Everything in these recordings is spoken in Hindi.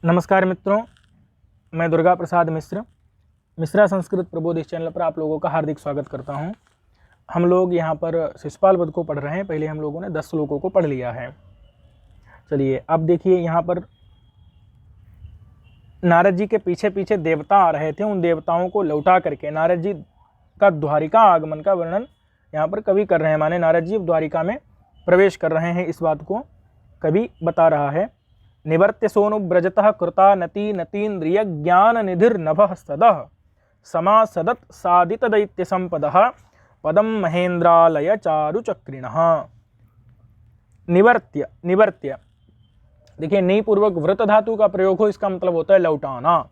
नमस्कार मित्रों, मैं दुर्गा प्रसाद मिश्रा संस्कृत प्रबोध चैनल पर आप लोगों का हार्दिक स्वागत करता हूं। हम लोग यहां पर शिशुपाल वध को पढ़ रहे हैं। पहले हम लोगों ने 10 श्लोकों को पढ़ लिया है। चलिए अब देखिए, यहां पर नारद जी के पीछे पीछे देवता आ रहे थे। उन देवताओं को लौटा करके नारद जी का द्वारिका आगमन का वर्णन यहाँ पर कवि कर रहे हैं। माने नारद जी द्वारिका में प्रवेश कर रहे हैं, इस बात को कवि बता रहा है। निवर्त्य सोनुव्रजतः कृता नती नतीन्द्रिय ज्ञान निधिर्नभः सदः समासदत् सादित दैत्य संपदः पदम महेन्द्रालय चारुचक्रिणः। निवर्त्य, निवर्त्य देखिए, नी पूर्वक व्रत धातु का प्रयोग हो, इसका मतलब होता है लौटाना।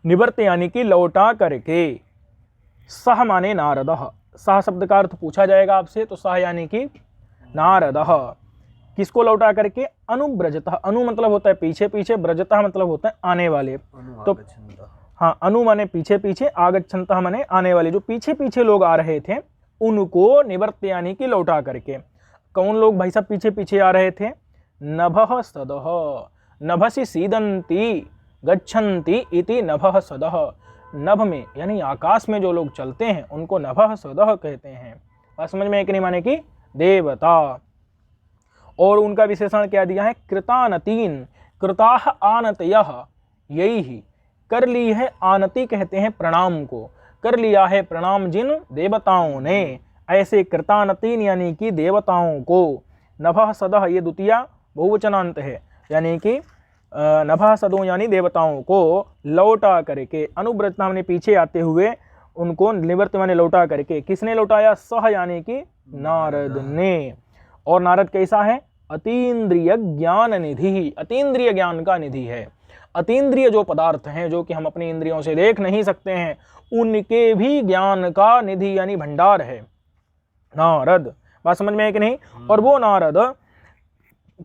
निवर्त्य यानी कि लौटा करके। सह माने नारदः, सह शब्द का अर्थ पूछा जाएगा आपसे, तो सह यानी कि नारदः। किसको लौटा करके? अनुव्रजतः, अनु मतलब होता है पीछे पीछे, व्रजतः मतलब होता है आने वाले। तो हाँ, अनु माने पीछे पीछे, आगच्छन्तः माने आने वाले। जो पीछे पीछे लोग आ रहे थे उनको निवर्त्य यानी कि लौटा करके। कौन लोग भाई साहब पीछे पीछे आ रहे थे? नभः सदः, नभसि सीदन्ति गच्छन्ति इति नभः सदः। नभ में यानी आकाश में जो लोग चलते हैं उनको नभः सदः कहते हैं। बात समझ में? एक नहीं माने कि देवता। और उनका विशेषण क्या दिया है? कृतानतीन, कृताः आनतयः, यही ही कर ली है। आनति कहते हैं प्रणाम को, कर लिया है प्रणाम जिन देवताओं ने। ऐसे कृतानतीन यानी कि देवताओं को। नभः सदः ये द्वितीय बहुवचनांत है, यानी कि नभः सदो यानी देवताओं को लौटा करके। अनुव्रजना माने पीछे आते हुए, उनको निवर्त्य माने लौटा करके। किसने लौटाया? सह यानी कि नारद ने। और नारद कैसा है? अतीन्द्रिय ज्ञान निधि, अतीन्द्रिय ज्ञान का निधि है। अतीन्द्रिय जो पदार्थ हैं, जो कि हम अपनी इंद्रियों से देख नहीं सकते हैं, उनके भी ज्ञान का निधि यानी भंडार है नारद। बात समझ में है कि नहीं? और वो नारद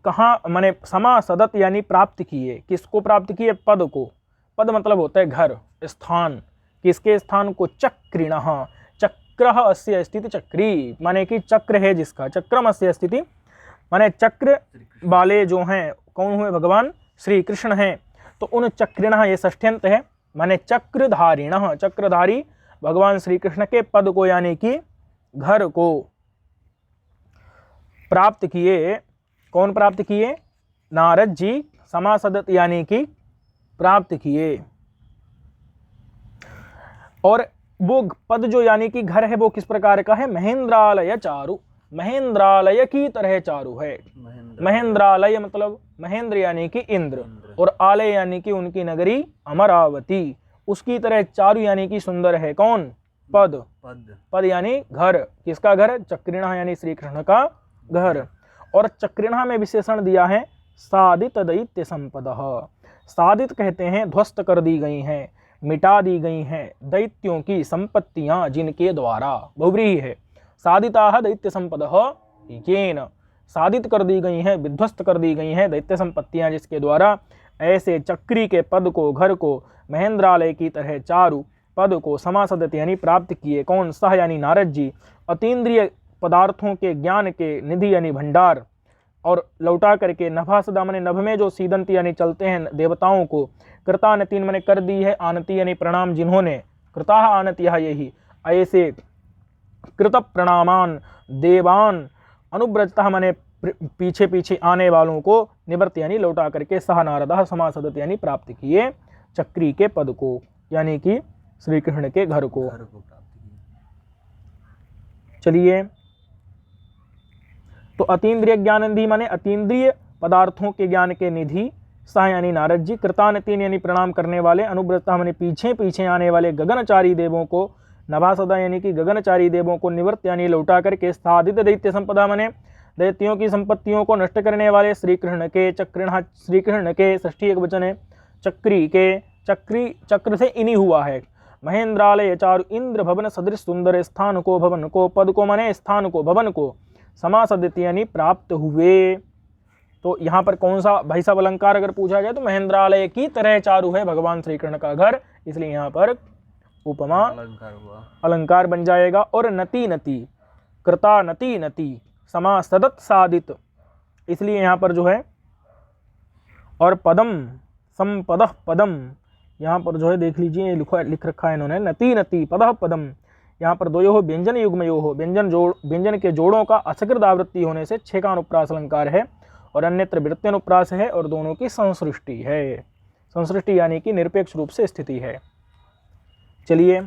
कहाँ माने समासदत यानी प्राप्त किए। किसको प्राप्त किए? पद को। पद मतलब होता है घर, स्थान। किसके स्थान को? चक्रिणः, चक्रः अस्य स्थिति चक्री, माने कि चक्र है जिसका। चक्रम अस्य स्थिति माने चक्र वाले जो हैं, कौन हुए? भगवान श्री कृष्ण हैं। तो उन चक्रिणः, ये षष्ठ्यंत है, माने चक्रधारिणः, चक्रधारी भगवान श्री कृष्ण के पद को यानी कि घर को प्राप्त किए। कौन प्राप्त किए? नारद जी समासदत यानी कि प्राप्त किए। और वो पद जो यानी कि घर है, वो किस प्रकार का है? महेंद्रालय चारु, महेंद्रालय की तरह चारु है। महेंद्रालय मतलब महेंद्र यानी कि इंद्र, और आलय यानी कि उनकी नगरी अमरावती। उसकी तरह चारु यानी कि सुंदर है। कौन? पद, पद यानी घर। किसका घर? चक्रिणः यानी श्री कृष्ण का घर। और चक्रिणः में विशेषण दिया है सादित दैत्य संपदः। सादित कहते हैं ध्वस्त कर दी गई हैं, मिटा दी गई हैं दैत्यों की संपत्तियां, जिनके द्वारा। बहुव्रीहि है। सादिताः दैत्य संपदः येन, सादित कर दी गई हैं, विध्वस्त कर दी गई हैं दैत्य संपत्तियां जिसके द्वारा। ऐसे चक्री के पद को, घर को, महेंद्रालय की तरह चारु पद को समासदत यानी प्राप्त किए। कौन? सह यानी नारद जी। अतीन्द्रिय पदार्थों के ज्ञान के निधि यानी भंडार। और लौटा करके नभा सदा माने नभ में जो सीदंती यानी चलते हैं देवताओं को। कृतानतीन माने कर दी है, आनति यानी प्रणाम जिन्होंने। कृताः आनतियः, यही ऐसे कृत प्रणामान देवान। अनुव्रजतः माने पीछे पीछे आने वालों को। निवर्त्य यानी लौटा करके। सह नारदः समासदत यानी प्राप्त किए चक्री के पद को, यानी कि श्री कृष्ण के घर को। चलिए, तो अतीन्द्रिय ज्ञान निधि माने अतीन्द्रिय पदार्थों के ज्ञान के निधि। सह यानी नारद जी। कृतानतीन यानी प्रणाम करने वाले। अनुव्रतः माने पीछे पीछे आने वाले गगनचारी देवों को। नभासदा यानी कि गगनचारी देवों को। निवर्त्य यानी लौटा करके। साधित दैत्य संपदा माने दैत्यों की संपत्तियों को नष्ट करने वाले श्री कृष्ण के। चक्रिणः श्री कृष्ण के, षष्ठी एक वचन है। चक्री के, चक्री चक्र से इन्हीं हुआ है। महेंद्रालय चारु इंद्र भवन सदृश सुंदर स्थान को, भवन को, पद को माने स्थान को, भवन को समासदित यानी प्राप्त हुए। तो यहाँ पर कौन सा भाई साहब अलंकार अगर पूछा जाए तो महेंद्रालय की तरह चारु है भगवान श्री कृष्ण का घर, इसलिए यहाँ पर उपमा अलंकार बन जाएगा। और नति नति, कृता नति नति, समासदत सादित, इसलिए यहाँ पर जो है। और पदम संपदः पदम, यहाँ पर जो है देख लीजिए लिख रखा है इन्होंने, नति नति पदः पदम, यहाँ पर द्वयोः व्यंजन युग्मयोः, व्यंजन के जोड़ों का असकृत आवृत्ति होने से 6 का अनुप्रास अलंकार है और अन्यत्र वृत्त्यनुप्रास है और दोनों की संसृष्टि है। संसृष्टि यानी कि निरपेक्ष रूप से स्थिति है। चलिए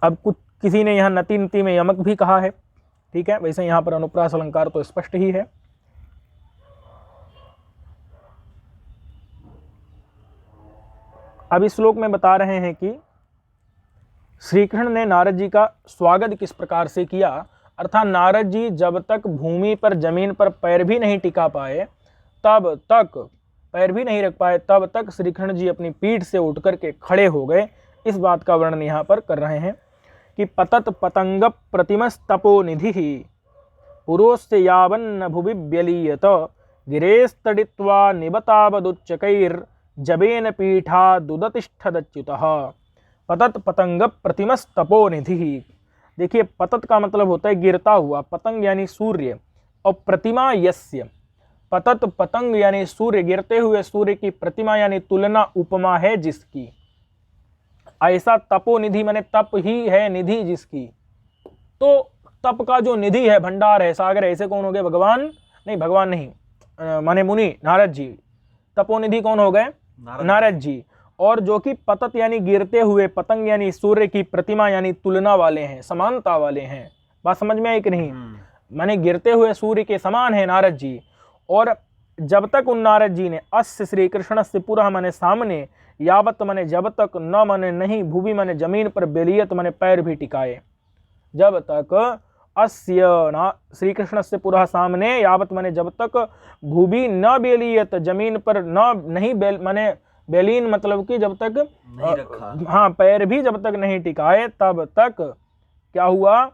अब कुछ किसी ने यहाँ नति नति में यमक भी कहा है, ठीक है, वैसे यहाँ पर अनुप्रास अलंकार तो स्पष्ट ही है। अब इस श्लोक में बता रहे हैं कि श्री कृष्ण ने नारद जी का स्वागत किस प्रकार से किया, अर्थात नारद जी जब तक भूमि पर जमीन पर पैर भी नहीं टिका पाए, तब तक पैर भी नहीं रख पाए, तब तक श्री कृष्ण जी अपनी पीठ से उठ करके खड़े हो गए। इस बात का वर्णन यहाँ पर कर रहे हैं कि पतत पतंग प्रतिमस्तपो निधि पुरोस्य यावन्न भुवि व्यलीयत गिरेस्तडित्वा निबतावदुच्चकैर् जबेन पीठादुदतिष्ठदच्युतः। पतत पतंग प्रतिमस्तपो निधि, देखिए पतत का मतलब होता है गिरता हुआ, पतंग यानी सूर्य, और प्रतिमा यस्य, पतत पतंग यानी सूर्य, गिरते हुए सूर्य की प्रतिमा यानी तुलना उपमा है जिसकी, ऐसा तपोनिधि माने तप ही है निधि जिसकी, तो तप का जो निधि है, भंडार है, सागर है, ऐसे कौन हो गए? भगवान नहीं माने मुनि नारद जी। तपोनिधि कौन हो गए? नारद जी। और जो कि पतत यानी गिरते हुए, पतंग यानी सूर्य की प्रतिमा यानी तुलना वाले हैं, समानता वाले हैं। बात समझ में आई कि नहीं? माने गिरते हुए सूर्य के समान है नारद जी। और जब तक उन नारद जी ने अस्य श्री कृष्ण से पुरः माने सामने, यावत माने जब तक, न माने नहीं, भूमि माने जमीन पर, बेलियत माने पैर भी टिकाए, जब तक अस्य ना श्री कृष्ण से पुरः सामने, यावत माने जब तक, भूमि न बेलियत जमीन पर नहीं माने बेलीन मतलब कि जब तक नहीं रखा, हाँ पैर भी जब तक नहीं टिकाए, तब तक क्या हुआ?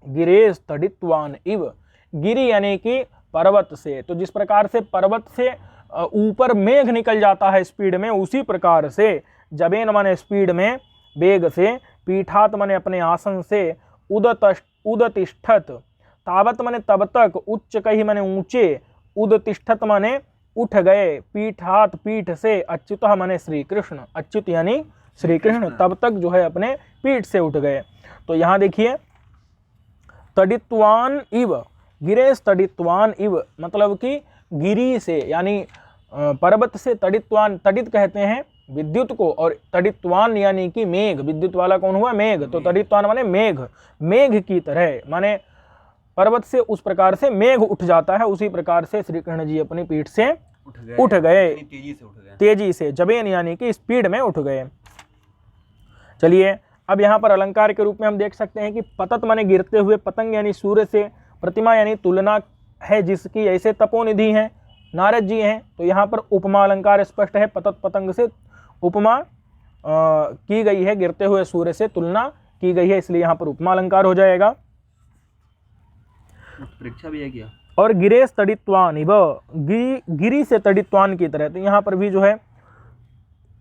गिरेश तडित्वान इव, गिरी यानी कि पर्वत से। तो जिस प्रकार से पर्वत से ऊपर मेघ निकल जाता है स्पीड में, उसी प्रकार से जबेन माने स्पीड में, वेग से, पीठात माने अपने आसन से, उदतिष्ठत, तावत माने तब तक, उच्च कही माने ऊंचे, उदतिष्ठत माने उठ गए, पीठात पीठ से, अच्युत माने श्री कृष्ण, अच्युत यानी श्री कृष्ण, तब तक जो है अपने पीठ से उठ गए। तो यहाँ देखिए तडित्वान इव, गिरेश तडित्वान इव मतलब कि गिरी से यानी पर्वत से, तडित्वान, तडित कहते हैं विद्युत को, और तडित्वान यानी कि मेघ, विद्युत वाला कौन हुआ? मेघ। तो तडित्वान माने मेघ, मेघ की तरह, माने पर्वत से उस प्रकार से मेघ उठ जाता है, उसी प्रकार से श्री कृष्ण जी अपनी पीठ से उठ गए, तेजी से, जबेन यानी कि स्पीड में उठ गए। चलिए अब यहाँ पर अलंकार के रूप में हम देख सकते हैं कि पतत माने गिरते हुए, पतंग यानी सूर्य से, प्रतिमा यानी तुलना है जिसकी, ऐसे तपोनिधि हैं नारद जी हैं। तो यहाँ पर उपमा अलंकार स्पष्ट है, पतत पतंग से उपमा की गई है, गिरते हुए सूर्य से तुलना की गई है, इसलिए यहाँ पर उपमा अलंकार हो जाएगा। परीक्षा भी है क्या? और गिरेश तडित्वान इव, गिरी से तडित्वान की तरह, तो यहाँ पर भी जो है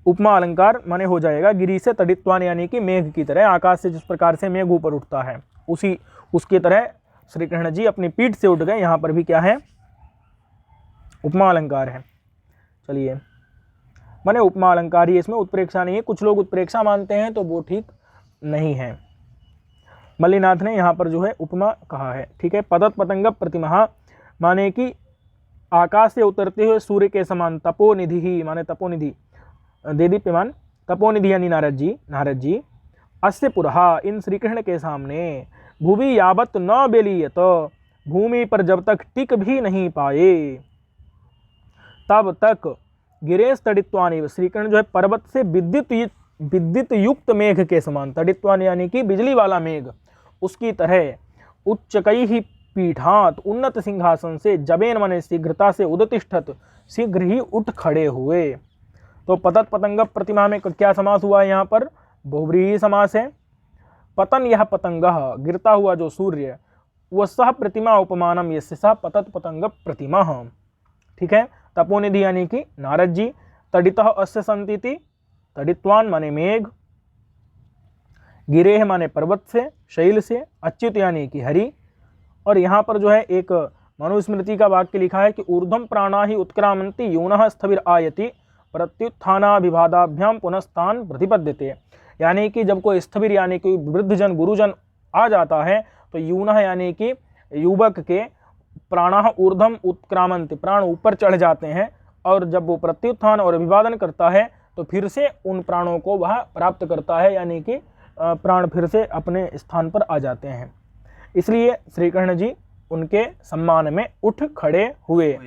उपमा अलंकार माने हो जाएगा, गिरी से तडित्वान यानी कि मेघ की तरह, आकाश से जिस प्रकार से मेघ ऊपर उठता है उसकी तरह श्री कृष्ण जी अपनी पीठ से उठ गए। यहाँ पर भी क्या है? उपमा अलंकार है। चलिए माने उपमा अलंकार ही, इसमें उत्प्रेक्षा नहीं है। कुछ लोग उत्प्रेक्षा मानते हैं तो वो ठीक नहीं है। मल्लीनाथ ने यहाँ पर जो है उपमा कहा है, ठीक है। पतत पतंग प्रतिमा माने कि आकाश से उतरते हुए सूर्य के समान, तपोनिधि ही माने तपोनिधि, देदीप्यमान, तपोनिधि यानी नारद जी अस्य पुरहा इन श्री कृष्ण के सामने, भूमि यावत न बेलियत भूमि पर जब तक टिक भी नहीं पाए, तब तक गिरेश तडित्वान, श्री कृष्ण जो है पर्वत से विद्युत युक्त मेघ के समान, तडित्वान यानी कि बिजली वाला मेघ, उसकी तरह, उच्चकई ही पीठात उन्नत सिंहासन से, जबेन माने शीघ्रता से, उदतिष्ठत शीघ्र ही उठ खड़े हुए। तो पतत पतंग प्रतिमा में क्या समास हुआ है? यहाँ पर बहुव्रीहि समास है। पतन यह पतंग, गिरता हुआ जो सूर्य, वह सह प्रतिमा उपमानम यस्य सह पतत पतंग प्रतिमा, ठीक है। तपोनिधि यानी कि नारद जी, तडितः अस्य संतीति, तडित्वान माने मेघ, गिरेह माने पर्वत से, शैल से, अच्युत यानी कि हरि। और यहाँ पर जो है एक मनुस्मृति का वाक्य लिखा है कि ऊर्ध्वम प्राणा ही उत्क्रामंति यूनः स्थविर आयति प्रत्युत्थानाभिभादाभ्याम पुनस्तान प्रतिपद्यते। यानी कि जब कोई स्थविर यानी कि वृद्धजन गुरुजन आ जाता है तो यूनः यानी कि युवक के प्राणः ऊर्ध्वम उत्क्रामंति, प्राण ऊपर चढ़ जाते हैं, और जब वो प्रत्युत्थान और अभिवादन करता है तो फिर से उन प्राणों को वह प्राप्त करता है, यानी कि प्राण फिर से अपने स्थान पर आ जाते हैं। इसलिए श्री कृष्ण जी उनके सम्मान में उठ खड़े हुए।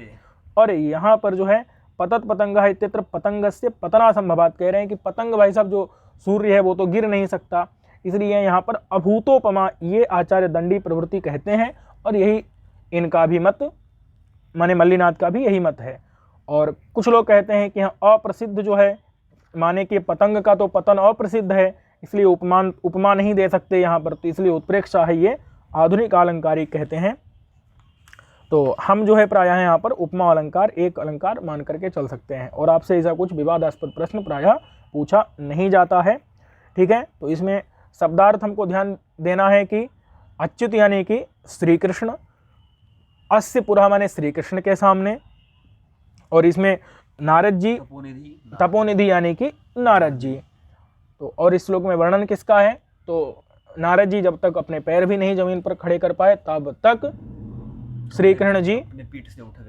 और यहाँ पर जो है पतत पतंग है इत्यत्र पतंग से पतना संभवात कह रहे हैं कि पतंग भाई साहब जो सूर्य है वो तो गिर नहीं सकता, इसलिए यहाँ पर अभूतोपमा ये आचार्य दंडी प्रवृत्ति कहते हैं, और यही इनका भी मत माने मल्लीनाथ का भी यही मत है। और कुछ लोग कहते हैं कि यहाँ अप्रसिद्ध जो है, माने कि पतंग का तो पतन अप्रसिद्ध है, इसलिए उपमा नहीं दे सकते यहाँ पर, तो इसलिए उत्प्रेक्षा है, ये आधुनिक अलंकारिक कहते हैं। तो हम जो है प्रायः यहाँ पर उपमा अलंकार एक अलंकार मान करके चल सकते हैं, और आपसे ऐसा कुछ विवादास्पद प्रश्न प्रायः पूछा नहीं जाता है। ठीक है, तो इसमें शब्दार्थ हमको ध्यान देना है कि अच्युत यानी कि श्री कृष्ण, अस्य पुरः माने श्री कृष्ण के सामने, और इसमें नारद जी तपोनिधि यानी कि नारद जी। तो और इस श्लोक में वर्णन किसका है, तो नारद जी जब तक अपने पैर भी नहीं जमीन पर खड़े कर पाए तब तक श्री कृष्ण जी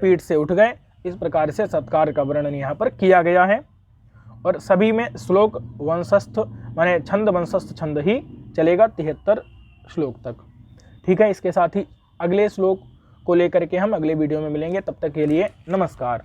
पीठ से उठ गए। इस प्रकार से सत्कार का वर्णन यहाँ पर किया गया है, और सभी में श्लोक वंशस्थ माने छंद वंशस्थ छंद ही चलेगा 73 श्लोक तक। ठीक है, इसके साथ ही अगले श्लोक को लेकर के हम अगले वीडियो में मिलेंगे। तब तक के लिए नमस्कार।